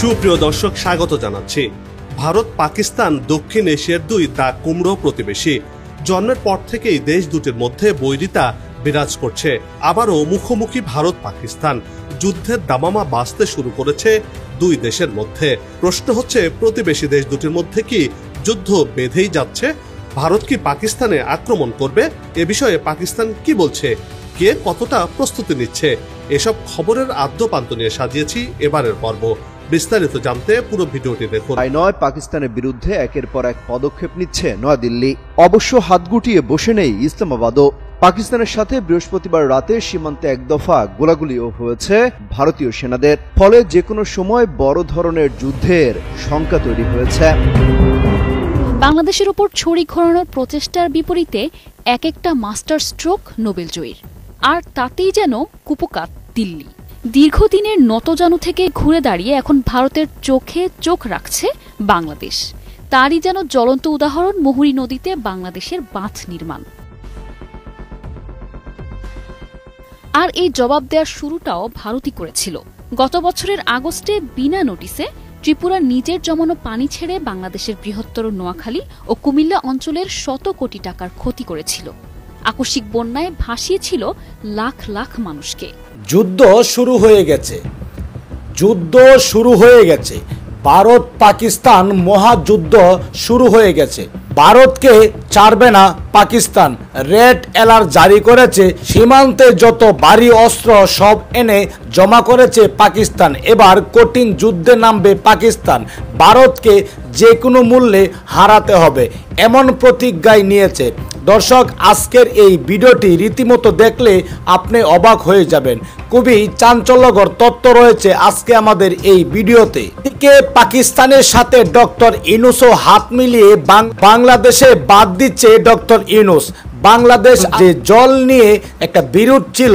সুপ্রিয় দর্শক, স্বাগত জানাচ্ছি। ভারত পাকিস্তান দক্ষিণ এশিয়ার দুই দা কুমড়ো প্রতিবেশী। জন্মের পর থেকেই দেশ দুটির মধ্যে বৈরিতা বিরাজ করছে। আবারও মুখোমুখি ভারত পাকিস্তান, যুদ্ধের দামামা বাজতে শুরু করেছে দুই দেশের মধ্যে। প্রশ্ন হচ্ছে, প্রতিবেশী দেশ দুটির মধ্যে কি যুদ্ধ বেঁধেই যাচ্ছে? ভারত কি পাকিস্তানে আক্রমণ করবে? এ বিষয়ে পাকিস্তান কি বলছে? কে কতটা প্রস্তুতি নিচ্ছে? এসব খবরের আদ্যপান্ত নিয়ে সাজিয়েছি এবারের পর্ব। বিস্তারিত জানতে পুরো ভিডিওটি দেখুন। নয়, পাকিস্তানের বিরুদ্ধে একের পর এক পদক্ষেপ নিচ্ছে নয়াদিল্লি। অবশ্য হাত গুটিয়ে বসে নেই ইসলামাবাদও। পাকিস্তানের সাথে বৃহস্পতিবার রাতে সীমান্তে এক দফা গোলাগুলিও হয়েছে ভারতীয় সেনাদের। ফলে যে কোনো সময় বড় ধরনের যুদ্ধের শঙ্কা তৈরি হয়েছে। বাংলাদেশের উপর ছড়ি ঘোরানোর প্রচেষ্টার বিপরীতে এক একটা মাস্টার স্ট্রোক নোবেলজয়ীর, আর তাতেই যেন কুপোকাত দিল্লি। দীর্ঘদিনের নতজানু থেকে ঘুরে দাঁড়িয়ে এখন ভারতের চোখে চোখ রাখছে বাংলাদেশ। তারই যেন জ্বলন্ত উদাহরণ মুহুরী নদীতে বাংলাদেশের বাঁধ নির্মাণ। আর এই জবাব দেওয়ার শুরুটাও ভারতই করেছিল। গত বছরের আগস্টে বিনা নোটিসে ত্রিপুরার নিজের জমানো পানি ছেড়ে বাংলাদেশের বৃহত্তর নোয়াখালী ও কুমিল্লা অঞ্চলের শত কোটি টাকার ক্ষতি করেছিল। আকস্মিক বন্যায় ভাসিয়েছিল লাখ লাখ মানুষকে। যুদ্ধ শুরু হয়ে গেছে। ভারত পাকিস্তান মহাযুদ্ধ শুরু হয়ে গেছে। ভারতকে ছাড়বে না পাকিস্তান। রেড অ্যালার্ট জারি করেছে। সীমান্তে যত ভারী অস্ত্র সব এনে জমা করেছে পাকিস্তান। এবার কঠিন যুদ্ধে নামবে পাকিস্তান। ভারতকে যে কোনো মূল্যে হারাতে হবে, এমন প্রতিজ্ঞায় নিয়েছে। দর্শক, আজকের এই ভিডিওটি রীতিমতো দেখলে আপনি অবাক হয়ে যাবেন। খুবই চাঞ্চল্যকর তথ্য রয়েছে আজকে আমাদের এই ভিডিওতে। এদিকে পাকিস্তানের সাথে ডক্টর ইউনূসও হাত মিলিয়ে বাংলাদেশে বাদ দিচ্ছে ডক্টর ইউনূস। বাংলাদেশ যে জল নিয়ে একটা বিরোধ ছিল,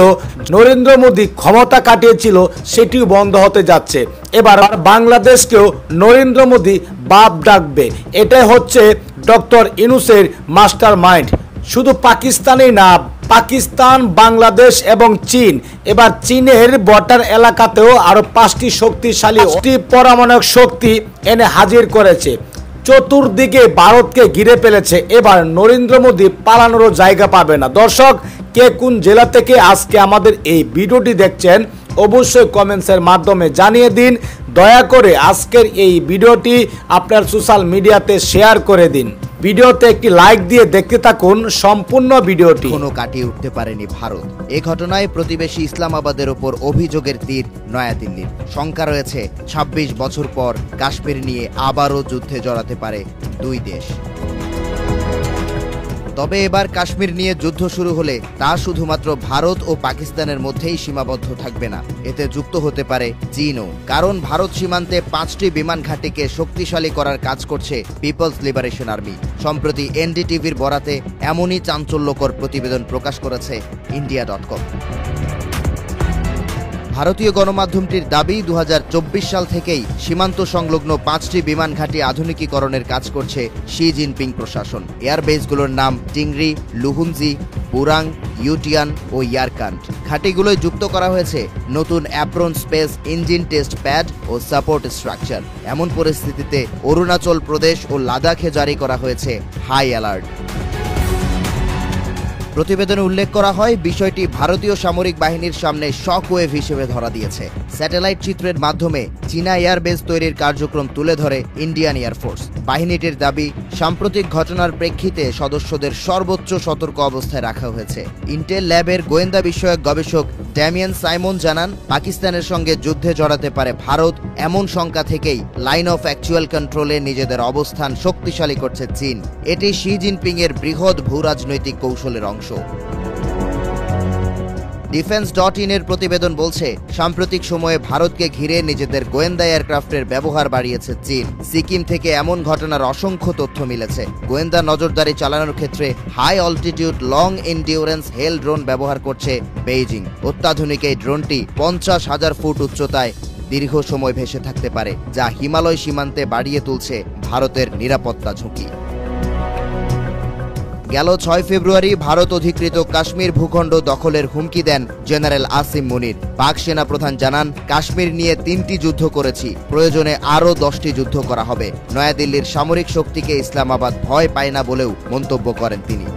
নরেন্দ্র মোদী ক্ষমতা কাটিয়েছিল, সেটিও বন্ধ হতে যাচ্ছে। এবার বাংলাদেশকেও নরেন্দ্র মোদী বাপ ডাকবে। এটাই হচ্ছে ডক্টর ইউনূসের মাস্টার মাইন্ড। শুধু পাকিস্তানেই না, পাকিস্তান, বাংলাদেশ এবং চীন, এবার চীনের বর্ডার এলাকাতেও আরো 5টি শক্তিশালী পরমাণবিক শক্তি এনে হাজির করেছে। চতুর্দিকে ভারতকে ঘিরে ফেলেছে। এবার নরেন্দ্র মোদী পালানোরও জায়গা পাবে না। দর্শক, কে কোন জেলা থেকে আজকে আমাদের এই ভিডিওটি দেখছেন অবশ্যই কমেন্টসের মাধ্যমে জানিয়ে দিন। দয়া করে আজকের এই ভিডিওটি আপনার সোশ্যাল মিডিয়াতে শেয়ার করে দিন। ভিডিওতে একটি লাইক দিয়ে দেখতে থাকুন সম্পূর্ণ ভিডিওটি। কোনো কাটিয়ে উঠতে পারেনি ভারত। এই ঘটনায় প্রতিবেশী ইসলামাবাদের ওপর অভিযোগের তীর নয়াদিল্লির। শঙ্কা রয়েছে 26 বছর পর কাশ্মীর নিয়ে আবারও যুদ্ধে জড়াতে পারে দুই দেশ। তবে এবার কাশ্মীর নিয়ে যুদ্ধ শুরু হলে তা শুধুমাত্র ভারত ও পাকিস্তানের মধ্যেই সীমাবদ্ধ থাকবে না, এতে যুক্ত হতে পারে চীনও। কারণ ভারত সীমান্তে 5টি বিমান ঘাঁটিকে শক্তিশালী করার কাজ করছে পিপলস লিবারেশন আর্মি। সম্প্রতি এনডিটিভির বরাতে এমনই চাঞ্চল্যকর প্রতিবেদন প্রকাশ করেছে ইন্ডিয়া.com। ভারতীয় গণমাধ্যমটির দাবি, 2024 সাল থেকেই সীমান্ত সংলগ্ন 5টি বিমান ঘাঁটি আধুনিকীকরণের কাজ করছে শি জিনপিং প্রশাসন। এয়ারবেসগুলোর নাম টিংরি, লুহুনজি, বুরাং, ইউটিয়ান ও ইয়ারকান্ড। ঘাঁটিগুলোয় যুক্ত করা হয়েছে নতুন apron space engine test pad ও সাপোর্ট স্ট্রাকচার। এমন পরিস্থিতিতে অরুণাচল প্রদেশ ও লাদাখে জারি করা হয়েছে হাই অ্যালার্ট। প্রতিবেদনে উল্লেখ করা হয়, বিষয়টি ভারতীয় সামরিক বাহিনীর সামনে শক ওয়েভ হিসেবে ধরা দিয়েছে। স্যাটেলাইট চিত্রের মাধ্যমে চীনা এয়ারবেস তৈরির কার্যক্রম তুলে ধরে ইন্ডিয়ান এয়ারফোর্স। বাহিনীটির দাবি, সাম্প্রতিক ঘটনার প্রেক্ষিতে সদস্যদের সর্বোচ্চ সতর্ক অবস্থায় রাখা হয়েছে। ইন্টেল ল্যাবের গোয়েন্দা বিষয়ক গবেষক ড্যামিয়ান সাইমন জানান, পাকিস্তানের সঙ্গে যুদ্ধে জড়াতে পারে ভারত, এমন শঙ্কা থেকেই লাইন অফ অ্যাকচুয়াল কন্ট্রোলে নিজেদের অবস্থান শক্তিশালী করছে চীন। এটি শি জিনপিং এর বৃহৎ ভূরাজনৈতিক কৌশলের অংশ। ডিফেন্স.in এর প্রতিবেদন বলছে, সাম্প্রতিক সময়ে ভারতকে ঘিরে নিজেদের গোয়েন্দা এয়ারক্রাফটের ব্যবহার বাড়িয়েছে চীন। সিকিম থেকে এমন ঘটনার অসংখ্য তথ্য মিলেছে। গোয়েন্দা নজরদারি চালানোর ক্ষেত্রে হাই অল্টিটিউড লং এন্ডিউরেন্স হেল ড্রোন ব্যবহার করছে বেইজিং। অত্যাধুনিক এই ড্রোনটি 50,000 ফুট উচ্চতায় দীর্ঘ সময় ভেসে থাকতে পারে, যা হিমালয় সীমান্তে বাড়িয়ে তুলছে ভারতের নিরাপত্তা ঝুঁকি। গেল 6 ফেব্রুয়ারি ভারত অধিকৃত কাশ্মীর ভূখণ্ড দখলের হুমকি দেন জেনারেল আসিম মুনির। পাক সেনা প্রধান জানান, কাশ্মীর নিয়ে 3টি যুদ্ধ করেছি, প্রয়োজনে আরও 10টি যুদ্ধ করা হবে। নয়াদিল্লির সামরিক শক্তিকে ইসলামাবাদ ভয় পায় না বলেও মন্তব্য করেন তিনি।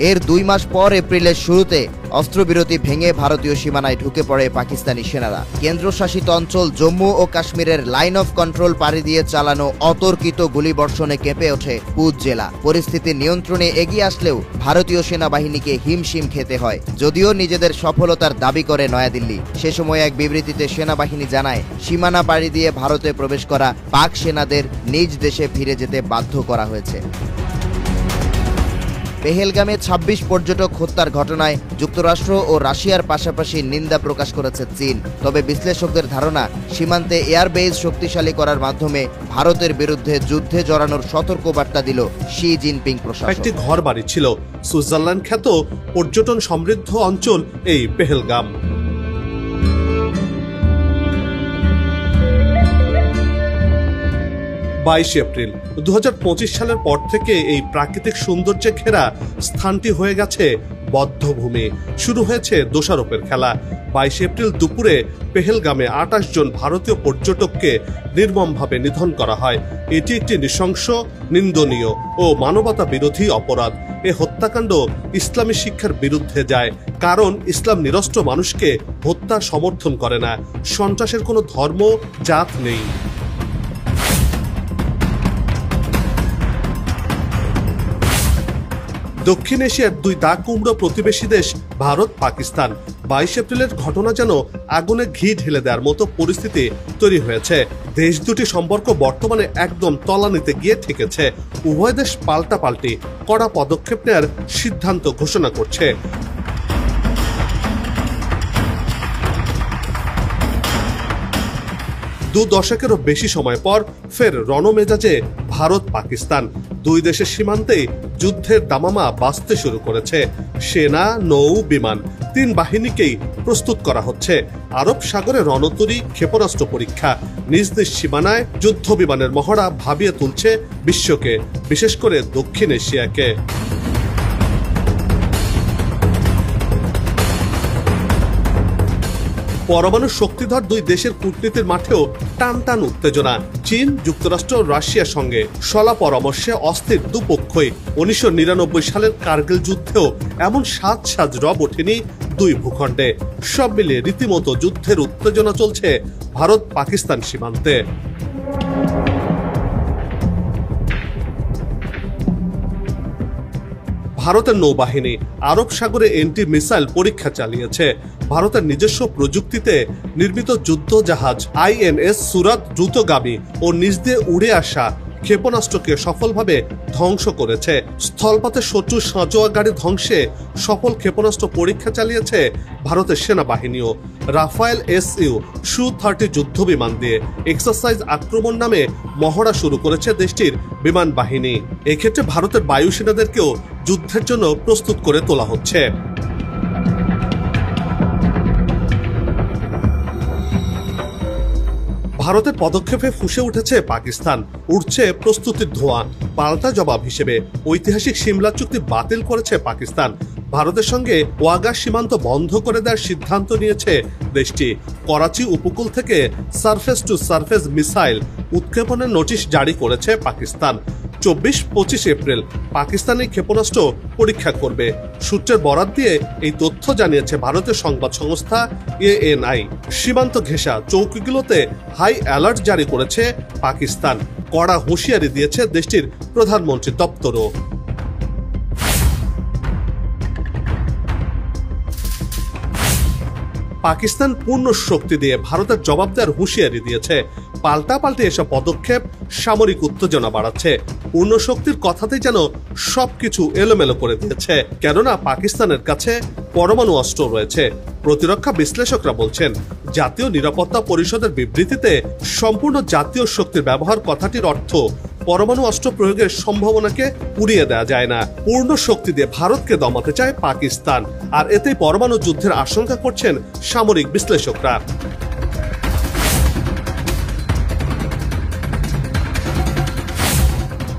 এর 2 মাস পর এপ্রিলের শুরুতে অস্ত্রবিরতি ভেঙে ভারতীয় সীমানায় ঢুকে পড়ে পাকিস্তানি সেনারা। কেন্দ্রশাসিত অঞ্চল জম্মু ও কাশ্মীরের লাইন অফ কন্ট্রোল পাড়ি দিয়ে চালানো অতর্কিত গুলিবর্ষণে কেঁপে ওঠে পুঞ্চ জেলা। পরিস্থিতি নিয়ন্ত্রণে এগিয়ে আসলেও ভারতীয় সেনাবাহিনীকে হিমশিম খেতে হয়, যদিও নিজেদের সফলতার দাবি করে নয়াদিল্লি। সে সময় এক বিবৃতিতে সেনাবাহিনী জানায়, সীমানা পাড়ি দিয়ে ভারতে প্রবেশ করা পাক সেনাদের নিজ দেশে ফিরে যেতে বাধ্য করা হয়েছে। পেহেলগামে 26 পর্যটক হত্যার ঘটনায় যুক্তরাষ্ট্র ও রাশিয়ার পাশাপাশি নিন্দা প্রকাশ করেছে চীন। তবে বিশ্লেষকদের ধারণা, সীমান্তে এয়ারবেস শক্তিশালী করার মাধ্যমে ভারতের বিরুদ্ধে যুদ্ধে জড়ানোর সতর্কবার্তা দিল শি জিনপিং প্রশাসন। একটি ঘর বাড়ি ছিল সুইজারল্যান্ড খ্যাত পর্যটন সমৃদ্ধ অঞ্চল এই পেহেলগাম। 22 এপ্রিল 2025 সালের পর থেকে এই প্রাকৃতিক সৌন্দর্যে ঘেরা স্থানটি হয়ে গেছে বদ্ধভূমি। শুরু হয়েছে দোষারোপের খেলা। 22 এপ্রিল দুপুরে পেহেলগামে 28 জন ভারতীয় পর্যটককে নির্মমভাবে নিধন করা হয়। এটি একটি নৃশংস, নিন্দনীয় ও মানবতা বিরোধী অপরাধ। এ হত্যাকাণ্ড ইসলামী শিক্ষার বিরুদ্ধে যায়, কারণ ইসলাম নিরস্ত্র মানুষকে হত্যার সমর্থন করে না। সন্ত্রাসের কোনো ধর্ম, জাত নেই। দক্ষিণ এশিয়ার 2 দাগ কুমড়ো প্রতিবেশী দেশ ভারত পাকিস্তান। 22 এপ্রিলের ঘটনা যেন আগুনে ঘি ঢেলে দেওয়ার মতো পরিস্থিতি তৈরি হয়েছে। দেশ দুটি সম্পর্ক বর্তমানে একদম তলানিতে গিয়ে ঠেকেছে। উভয় দেশ পাল্টাপাল্টি কড়া পদক্ষেপ নেওয়ার সিদ্ধান্ত ঘোষণা করছে। দু দশকেরও বেশি সময় পর ফের রণমেজাজে ভারত পাকিস্তান। 2 দেশের সীমান্তে যুদ্ধের দামামা বাজতে শুরু করেছে। সেনা, নৌ, বিমান 3 বাহিনীকেই প্রস্তুত করা হচ্ছে। আরব সাগরে রণতরী, ক্ষেপণাস্ত্র পরীক্ষা, নিজ নিজ সীমানায় যুদ্ধ বিমানের মহড়া ভাবিয়ে তুলছে বিশ্বকে, বিশেষ করে দক্ষিণ এশিয়াকে। পরমাণু শক্তিধর 2 দেশের কূটনীতির মাঠেও টান টান উত্তেজনা। চীন, যুক্তরাষ্ট্র, রাশিয়ার সঙ্গে সলা পরামর্শে অস্থির দুপক্ষই। 1999 সালের কার্গিল যুদ্ধেও এমন সাজ রব ওঠেনি 2 ভূখণ্ডে। সব মিলিয়ে রীতিমতো যুদ্ধের উত্তেজনা চলছে ভারত পাকিস্তান সীমান্তে। ভারতের নৌবাহিনী আরব সাগরে এন্টি মিসাইল পরীক্ষা চালিয়েছে। ভারতের নিজস্ব প্রযুক্তিতে নির্মিত যুদ্ধ জাহাজ INS সুরাত দ্রুতগামী ও নিজ দিয়ে উড়ে আসা ক্ষেপণাস্ত্রকে সফলভাবে ধ্বংস করেছে। স্থলপথে শত্রু সাঁজোয়া গাড়ি ধ্বংসে সফল ক্ষেপণাস্ত্র পরীক্ষা চালিয়েছে ভারতের সেনাবাহিনীও। রাফায়েল Su-30 যুদ্ধ বিমান দিয়ে এক্সারসাইজ আক্রমণ নামে মহড়া শুরু করেছে দেশটির বিমান বাহিনী। এক্ষেত্রে ভারতের বায়ুসেনাদেরকেও যুদ্ধের জন্য প্রস্তুত করে তোলা হচ্ছে। ভারতের পদক্ষেপে ফুঁসে উঠেছে পাকিস্তান, উঠছে প্রস্তুতির ধোঁয়া। পাল্টা জবাব হিসেবে ঐতিহাসিক সিমলা চুক্তি বাতিল করেছে পাকিস্তান। ভারতের সঙ্গে ওয়াগা সীমান্ত বন্ধ করে দেওয়ার সিদ্ধান্ত নিয়েছে দেশটি। করাচি উপকূল থেকে সারফেস টু সারফেস মিসাইল উৎক্ষেপণের নোটিশ জারি করেছে পাকিস্তান। 24-25 এপ্রিল পাকিস্তানি ক্ষেপণাস্ত্র পরীক্ষা করবে। সূত্রের বরাত দিয়ে এই তথ্য জানিয়েছে ভারতের সংবাদ সংস্থা ANI। সীমান্ত ঘেঁষা চৌকিগুলোতে হাই অ্যালার্ট জারি করেছে পাকিস্তান। কড়া হুঁশিয়ারি দিয়েছে দেশটির প্রধানমন্ত্রীর দপ্তরও। পাকিস্তান পূর্ণ শক্তি দিয়ে ভারতের জবাব দেওয়ার হুঁশিয়ারি দিয়েছে। পাল্টাপাল্টি এসব পদক্ষেপ সামরিক উত্তেজনা বাড়াচ্ছে। পূর্ণ শক্তির কথাতেই যেন সবকিছু এলোমেলো করে দিয়েছে, কেননা পাকিস্তানের কাছে পরমাণু অস্ত্র রয়েছে। প্রতিরক্ষা বিশ্লেষকরা বলছেন, জাতীয় নিরাপত্তা পরিষদের বিবৃতিতে সম্পূর্ণ জাতীয় শক্তির ব্যবহার কথাটির অর্থ পরমাণু অস্ত্র প্রয়োগের সম্ভাবনাকে উড়িয়ে দেওয়া যায় না। পূর্ণ শক্তি দিয়ে ভারতকে দমাতে চায় পাকিস্তান, আর এতেই পরমাণু যুদ্ধের আশঙ্কা করছেন সামরিক বিশ্লেষকরা।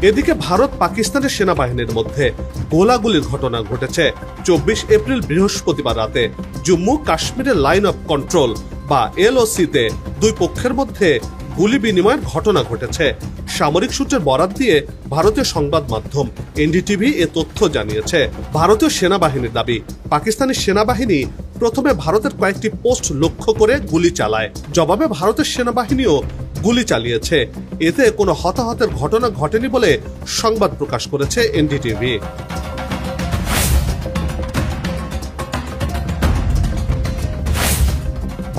এদিকে ভারত পাকিস্তানের সেনাবাহিনীর মধ্যে গোলাগুলির ঘটনা ঘটেছে 24 এপ্রিল বৃহস্পতিবার রাতে জম্মু কাশ্মীরের লাইন অফ কন্ট্রোল বা এলওসিতে দুই পক্ষের মধ্যে গুলি বিনিময়ের ঘটনা ঘটেছে। সামরিক সূত্রের বরাত দিয়ে ভারতীয় সংবাদ মাধ্যম এনডিটিভি এ তথ্য জানিয়েছে। ভারতীয় সেনাবাহিনীর দাবি, পাকিস্তানি সেনাবাহিনী প্রথমে ভারতের কয়েকটি পোস্ট লক্ষ্য করে গুলি চালায়, জবাবে ভারতের সেনাবাহিনীও গুলি চালিয়েছে। এতে কোনো হতাহতের ঘটনা ঘটেনি বলে সংবাদ প্রকাশ করেছে এনডিটিভি।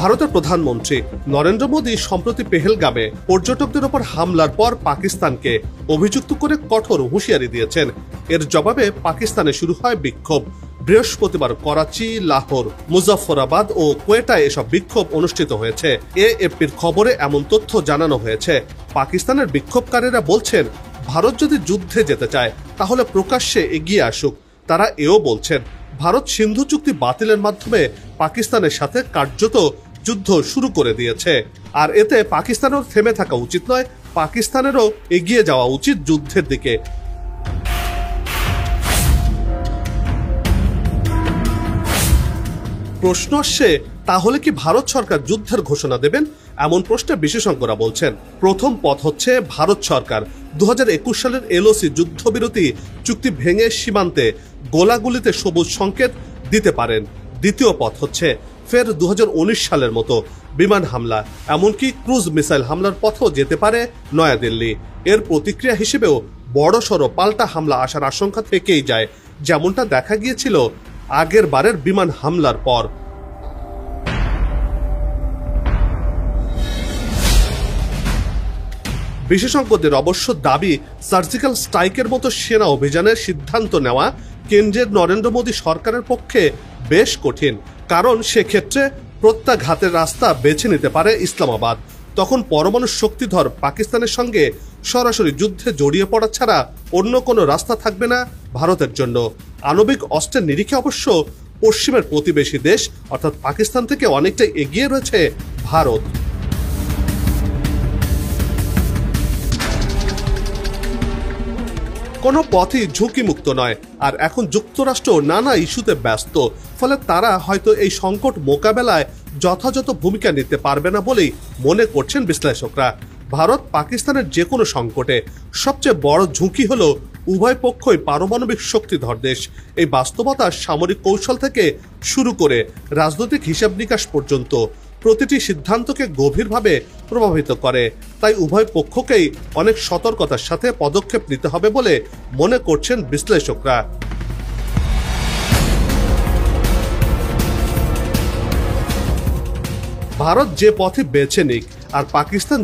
ভারতের প্রধানমন্ত্রী নরেন্দ্র মোদী সম্প্রতি পেহেলগামে পর্যটকদের ওপর হামলার পর পাকিস্তানকে অভিযুক্ত করে কঠোর হুঁশিয়ারি দিয়েছেন। এর জবাবে পাকিস্তানে শুরু হয় বিক্ষোভ। বৃহস্পতিবার করাচি, লাহোর, মুজাফফরাবাদ ও কোয়েটায় এসব বিক্ষোভ অনুষ্ঠিত হয়েছে। এএফপির খবরে এমন তথ্য জানানো হয়েছে। পাকিস্তানের বিক্ষোভকারীরা বলছেন, ভারত যদি যুদ্ধে যেতে চায় তাহলে প্রকাশ্যে এগিয়ে আসুক। তারা এও বলছেন, ভারত সিন্ধু চুক্তি বাতিলের মাধ্যমে পাকিস্তানের সাথে কার্যত যুদ্ধ শুরু করে দিয়েছে। আর এতে পাকিস্তানেরও থেমে থাকা উচিত নয়, পাকিস্তানেরও এগিয়ে যাওয়া উচিত যুদ্ধের দিকে। প্রশ্ন আসছে, তাহলে কি ভারত সরকার যুদ্ধের ঘোষণা দেবেন? এমন প্রশ্নে বিশেষজ্ঞরা বলছেন, প্রথম পথ হচ্ছে ভারত সরকার 2021 সালের এলওসি যুদ্ধবিরতি চুক্তি ভেঙে সীমান্তে গোলাগুলিতে সবুজ সংকেত দিতে পারেন। দ্বিতীয় পথ হচ্ছে ফের 2019 সালের মতো বিমান হামলা, এমনকি ক্রুজ মিসাইল হামলার পথও যেতে পারে নয়াদিল্লি। এর প্রতিক্রিয়া হিসেবেও বড়সড় পাল্টা হামলা আসার আশঙ্কা থেকেই যায়, যেমনটা দেখা গিয়েছিল আগের বারের বিমান হামলার পর। বিশেষজ্ঞদের অবশ্য দাবি, সার্জিক্যাল স্ট্রাইকের মতো সেনা অভিযানের সিদ্ধান্ত নেওয়া কেন্দ্রের নরেন্দ্র মোদী সরকারের পক্ষে বেশ কঠিন, কারণ সেক্ষেত্রে প্রত্যাঘাতের রাস্তা বেছে নিতে পারে ইসলামাবাদ। তখন পরমাণু শক্তিধর পাকিস্তানের সঙ্গে সরাসরি যুদ্ধে জড়িয়ে পড়া ছাড়া অন্য কোনো রাস্তা থাকবে না ভারতের জন্য। আণবিক অস্ত্রের নিরিখে অবশ্য পশ্চিমের প্রতিবেশী দেশ অর্থাৎ পাকিস্তান থেকে অনেকটাই এগিয়ে রয়েছে ভারত। কোনো পথই ঝুঁকিমুক্ত নয়, আর এখন যুক্তরাষ্ট্র নানা ইস্যুতে ব্যস্ত, ফলে তারা হয়তো এই সংকট মোকাবেলায় যথাযথ ভূমিকা নিতে পারবে না বলেই মনে করছেন বিশ্লেষকরা। ভারত পাকিস্তানের যে কোনো সংকটে সবচেয়ে বড় ঝুঁকি হলো উভয় পক্ষই পারমাণবিক শক্তিধর দেশ। এই বাস্তবতা সামরিক কৌশল থেকে শুরু করে রাজনৈতিক হিসাব নিকাশ পর্যন্ত প্রতিটি সিদ্ধান্তকে গভীরভাবে প্রভাবিত করে। তাই উভয় পক্ষকেই অনেক সতর্কতার সাথে পদক্ষেপ নিতে হবে বলে মনে করছেন বিশ্লেষকরা। ভারত যে পথে বেছে নিক আর পাকিস্তান